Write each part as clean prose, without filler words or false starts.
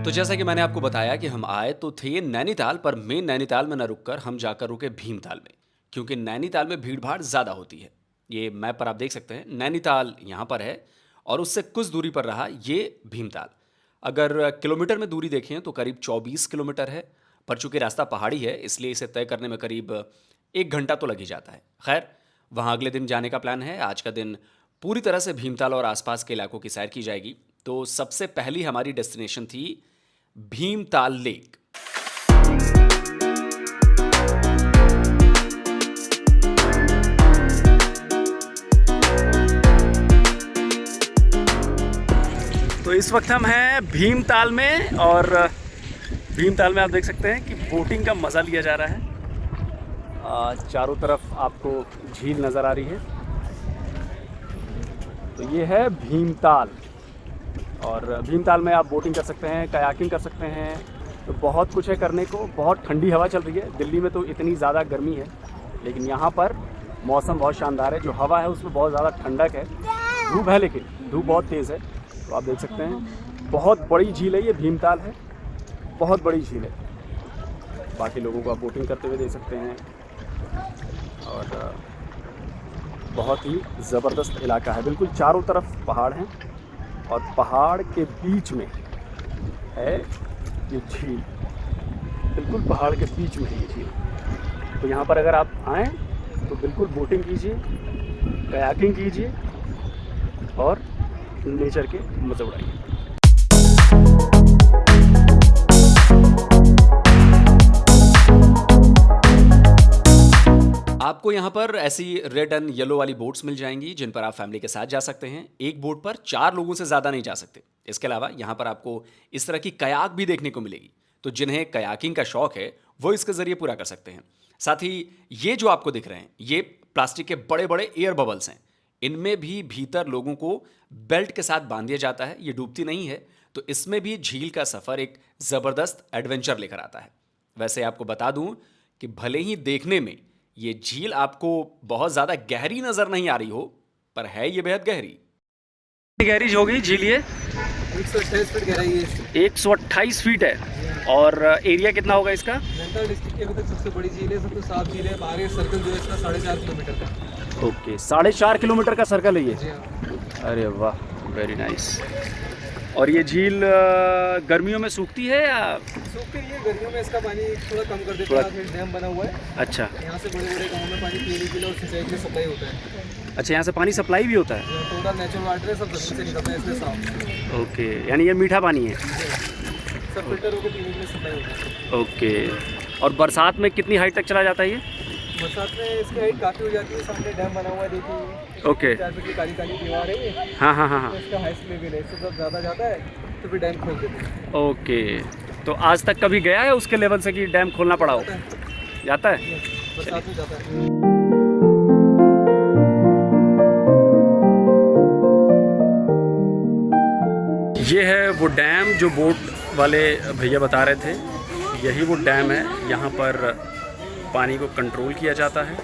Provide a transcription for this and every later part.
तो जैसा कि मैंने आपको बताया कि हम आए तो थे नैनीताल, पर मेन नैनीताल में न रुककर हम जाकर रुके भीमताल में, क्योंकि नैनीताल में भीड़-भाड़ ज़्यादा होती है। ये मैप पर आप देख सकते हैं, नैनीताल यहाँ पर है और उससे कुछ दूरी पर रहा ये भीमताल। अगर किलोमीटर में दूरी देखें तो करीब 24 किलोमीटर है, पर चूंकि रास्ता पहाड़ी है इसलिए इसे तय करने में करीब 1 घंटा तो लग ही जाता है। खैर, वहाँ अगले दिन जाने का प्लान है। आज का दिन पूरी तरह से भीमताल और आसपास के इलाकों की सैर की जाएगी। तो सबसे पहली हमारी डेस्टिनेशन थी भीमताल लेक। तो इस वक्त हम हैं भीमताल में और भीमताल में आप देख सकते हैं कि बोटिंग का मज़ा लिया जा रहा है। चारों तरफ आपको झील नज़र आ रही है। तो ये है भीमताल और भीमताल में आप बोटिंग कर सकते हैं, कयाकिंग कर सकते हैं। तो बहुत कुछ है करने को। बहुत ठंडी हवा चल रही है। दिल्ली में तो इतनी ज़्यादा गर्मी है, लेकिन यहाँ पर मौसम बहुत शानदार है। जो हवा है उसमें बहुत ज़्यादा ठंडक है। धूप है लेकिन धूप बहुत तेज़ है। तो आप देख सकते हैं बहुत बड़ी झील है, ये भीमताल है, बहुत बड़ी झील है। बाकी लोगों को आप बोटिंग करते हुए देख सकते हैं और बहुत ही ज़बरदस्त इलाका है। बिल्कुल चारों तरफ पहाड़ हैं और पहाड़ के बीच में है ये झील। बिल्कुल पहाड़ के बीच में है ये झील। तो यहाँ पर अगर आप आएँ तो बिल्कुल बोटिंग कीजिए, कयाकिंग कीजिए और नेचर के मज़े उड़ाइए। आपको यहाँ पर ऐसी रेड एंड येलो वाली बोट्स मिल जाएंगी जिन पर आप फैमिली के साथ जा सकते हैं। एक बोट पर 4 लोगों से ज़्यादा नहीं जा सकते। इसके अलावा यहाँ पर आपको इस तरह की कयाक भी देखने को मिलेगी। तो जिन्हें कयाकिंग का शौक है वो इसके ज़रिए पूरा कर सकते हैं। साथ ही ये जो आपको दिख रहे हैं ये प्लास्टिक के बड़े बड़े एयर बबल्स हैं। इनमें भी भीतर लोगों को बेल्ट के साथ बांध दिया जाता है। ये डूबती नहीं है। तो इसमें भी झील का सफ़र एक ज़बरदस्त एडवेंचर लेकर आता है। वैसे आपको बता दूं कि भले ही देखने में ये झील आपको बहुत ज़्यादा गहरी नज़र नहीं आ रही हो, पर है ये बेहद गहरी। गहरी होगी झील ये 128 फीट गहराई है। 128 फीट है। और एरिया कितना होगा इसका? नैनीताल डिस्ट्रिक्ट की अभी तक सबसे बड़ी झील है, सबसे साफ झील है। आगे सर्कल जो है इसका 4.5 किलोमीटर का। ओके, 4.5 किलोमीटर का सर्कल है ये। जी हाँ। अरे वाह, वेरी नाइस। और ये झील गर्मियों में सूखती है या? सूखती है, गर्मियों में इसका पानी थोड़ा कम कर देता है। डैम बना हुआ है। अच्छा, यहाँ से बड़े बड़े गाँव में पानी पीने के लिए और सिंचाई के लिए सप्लाई होता है। अच्छा, यहाँ से पानी सप्लाई भी होता है? टोटल नेचुरल वाटर है, सब जमीन से निकलता है, इसलिए साफ। ओके, यानी ये मीठा पानी है। सब फिल्टर होकर पीने के लिए सप्लाई होता है। ओके, और बरसात में कितनी हाइट तक चला जाता है ये? बरसात में इसकी हाइट काफ़ी हो जाती है। सामने डैम बना हुआ है, देखिए। ओके। 4 फीट की काली काली दीवार है ये। हाँ हाँ हाँ हाँ। तो इसका हाइट लेवल है, इससे जब ज़्यादा जाता है तो फिर डैम खोल देते हैं। ओके, तो आज तक कभी गया है उसके लेवल से कि डैम खोलना पड़ा हो? जाता है? बरसात में जाता है। ये है वो डैम जो बोट वाले भैया बता रहे थे। यही वो डैम है। यहाँ पर पानी को कंट्रोल किया जाता है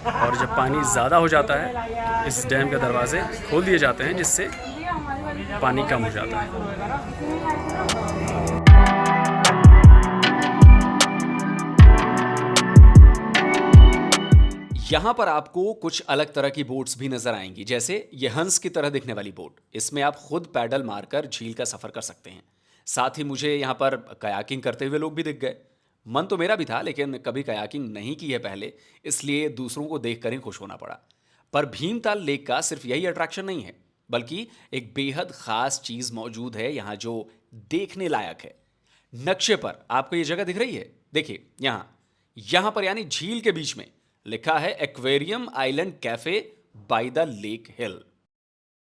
और जब पानी ज़्यादा हो जाता है तो इस डैम के दरवाजे खोल दिए जाते हैं, जिससे पानी कम हो जाता है। यहाँ पर आपको कुछ अलग तरह की बोट्स भी नजर आएंगी, जैसे ये हंस की तरह दिखने वाली बोट। इसमें आप खुद पैडल मारकर झील का सफर कर सकते हैं। साथ ही मुझे यहाँ पर कयाकिंग करते हुए लोग भी दिख गए। मन तो मेरा भी था, लेकिन कभी कयाकिंग नहीं की है पहले, इसलिए दूसरों को देखकर ही खुश होना पड़ा। पर भीमताल लेक का सिर्फ यही अट्रैक्शन नहीं है, बल्कि एक बेहद खास चीज मौजूद है यहाँ जो देखने लायक है। नक्शे पर आपको ये जगह दिख रही है, देखिए यहाँ पर यानी झील के बीच में लिखा है aquarium island cafe by the lake hill.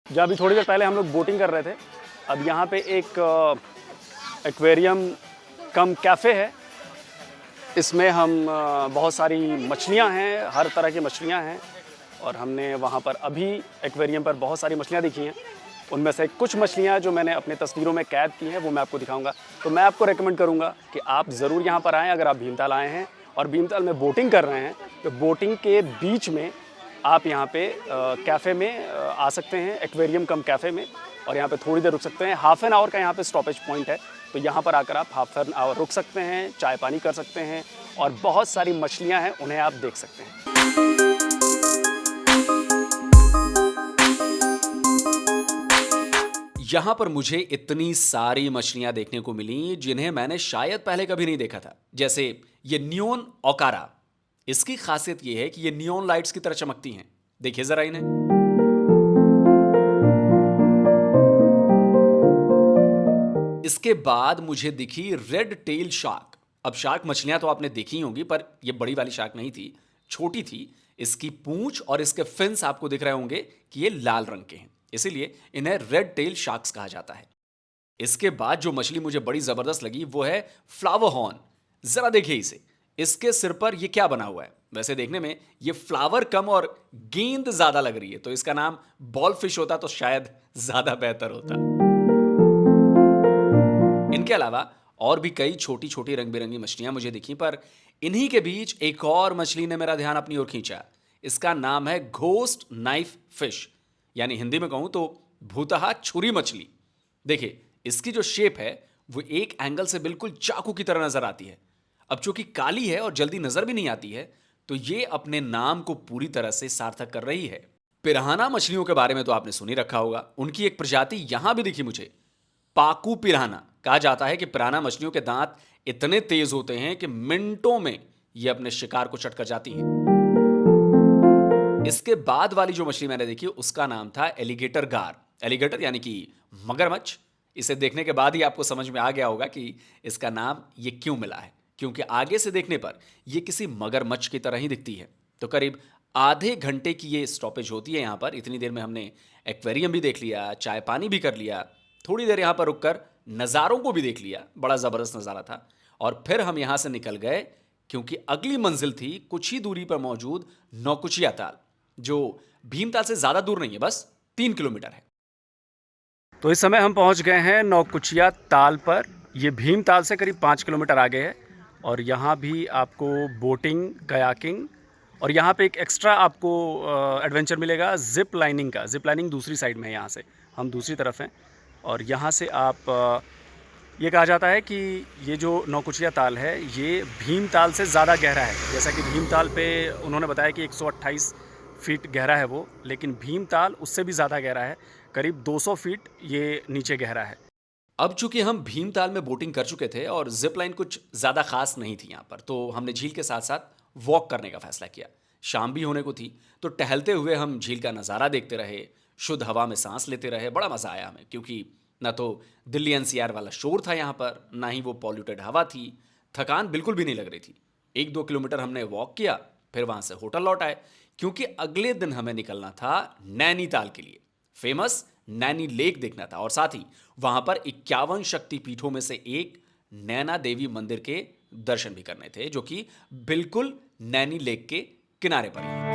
जब अभी थोड़ी देर पहले हम लोग बोटिंग कर रहे थे, अब यहाँ पे एक एक्वेरियम कम कैफे है। इसमें हम बहुत सारी मछलियाँ हैं, हर तरह की मछलियाँ हैं और हमने वहाँ पर अभी एक्वेरियम पर बहुत सारी मछलियाँ देखी हैं। उनमें से कुछ मछलियाँ जो मैंने अपनी तस्वीरों में कैद की हैं वो मैं आपको दिखाऊंगा। तो मैं आपको रेकमेंड करूँगा कि आप ज़रूर यहाँ पर आएँ। अगर आप भीमताल आए हैं और भीमताल में बोटिंग कर रहे हैं तो बोटिंग के बीच में आप यहाँ पे कैफ़े में आ सकते हैं, एक्वेरियम कम कैफ़े में, और यहाँ पे थोड़ी देर रुक सकते हैं। हाफ एन आवर का यहाँ पे स्टॉपेज पॉइंट है, तो यहाँ पर आकर आप हाफ एन आवर रुक सकते हैं, चाय पानी कर सकते हैं, और बहुत सारी मछलियाँ हैं, उन्हें आप देख सकते हैं। यहाँ पर मुझे इतनी सारी मछलियां देखने को मिली जिन्हें मैंने शायद पहले कभी नहीं देखा था। जैसे ये नियोन ओकारा, इसकी खासियत ये है कि ये नियोन लाइट्स की तरह चमकती हैं। देखिए जरा इन्हें। इसके बाद मुझे दिखी रेड टेल शार्क। अब शार्क मछलियां तो आपने देखी होंगी, पर ये बड़ी वाली शार्क नहीं थी, छोटी थी। इसकी पूंछ और इसके फिन्स आपको दिख रहे होंगे कि ये लाल रंग के हैं, इसीलिए इन्हें रेड टेल शार्क्स कहा जाता है। इसके बाद जो मछली मुझे बड़ी जबरदस्त लगी वो है फ्लावर हॉर्न। जरा देखिए इसे, इसके सिर पर ये क्या बना हुआ है। वैसे देखने में ये फ्लावर कम और गेंद ज्यादा लग रही है, तो इसका नाम बॉल फिश होता तो शायद ज्यादा बेहतर होता। इनके अलावा और भी कई छोटी छोटी रंग बिरंगी मछलियां मुझे दिखी, पर इन्हीं के बीच एक और मछली ने मेरा ध्यान अपनी ओर खींचा। इसका नाम है घोस्ट नाइफ फिश, यानी हिंदी में कहूं तो भूतहा छुरी मछली। देखिए इसकी जो शेप है वो एक एंगल से बिल्कुल चाकू की तरह नजर आती है। अब चूंकि काली है और जल्दी नजर भी नहीं आती है, तो ये अपने नाम को पूरी तरह से सार्थक कर रही है। पिराना मछलियों के बारे में तो आपने सुन ही रखा होगा। उनकी एक प्रजाति यहां भी दिखी मुझे, पाकू पिराना। कहा जाता है कि पिराना मछलियों के दांत इतने तेज होते हैं कि मिनटों में ये अपने शिकार को चट कर जाती हैं। इसके बाद वाली जो मछली मैंने देखी उसका नाम था एलिगेटर गार। एलिगेटर यानी कि मगरमच्छ। इसे देखने के बाद ही आपको समझ में आ गया होगा कि इसका नाम ये क्यों मिला है, क्योंकि आगे से देखने पर ये किसी मगरमच्छ की तरह ही दिखती है। तो करीब आधे घंटे की ये स्टॉपेज होती है यहाँ पर। इतनी देर में हमने एक्वेरियम भी देख लिया, चाय पानी भी कर लिया, थोड़ी देर यहाँ पर रुककर नज़ारों को भी देख लिया। बड़ा ज़बरदस्त नज़ारा था। और फिर हम यहाँ से निकल गए, क्योंकि अगली मंजिल थी कुछ ही दूरी पर मौजूद नौकुचिया ताल, जो भीमताल से ज़्यादा दूर नहीं है, बस 3 किलोमीटर है। तो इस समय हम पहुंच गए हैं नौकुचिया ताल पर। ये भीमताल से करीब 5 किलोमीटर आगे है, और यहाँ भी आपको बोटिंग, कयाकिंग, और यहाँ पे एक एक्स्ट्रा आपको एडवेंचर मिलेगा जिप लाइनिंग का। जिप लाइनिंग दूसरी साइड में है, यहाँ से हम दूसरी तरफ हैं, और यहाँ से आप ये कहा जाता है कि ये जो नौकुचिया ताल है ये भीमताल से ज़्यादा गहरा है। जैसा कि भीमताल पे उन्होंने बताया कि 128 फीट गहरा है वो, लेकिन भीमताल उससे भी ज़्यादा गहरा है, करीब 200 फीट ये नीचे गहरा है। अब चूंकि हम भीमताल में बोटिंग कर चुके थे और जिप लाइन कुछ ज़्यादा खास नहीं थी यहाँ पर, तो हमने झील के साथ साथ वॉक करने का फैसला किया। शाम भी होने को थी, तो टहलते हुए हम झील का नज़ारा देखते रहे, शुद्ध हवा में सांस लेते रहे। बड़ा मज़ा आया हमें, क्योंकि ना तो दिल्ली एनसीआर वाला शोर था यहाँ पर, ना ही वो पॉल्यूटेड हवा थी। थकान बिल्कुल भी नहीं लग रही थी। 1-2 किलोमीटर हमने वॉक किया, फिर वहाँ से होटल लौट आए, क्योंकि अगले दिन हमें निकलना था नैनीताल के लिए। फेमस नैनी लेक देखना था, और साथ ही वहां पर 51 शक्तिपीठों में से एक नैना देवी मंदिर के दर्शन भी करने थे, जो कि बिल्कुल नैनी लेक के किनारे पर ही है।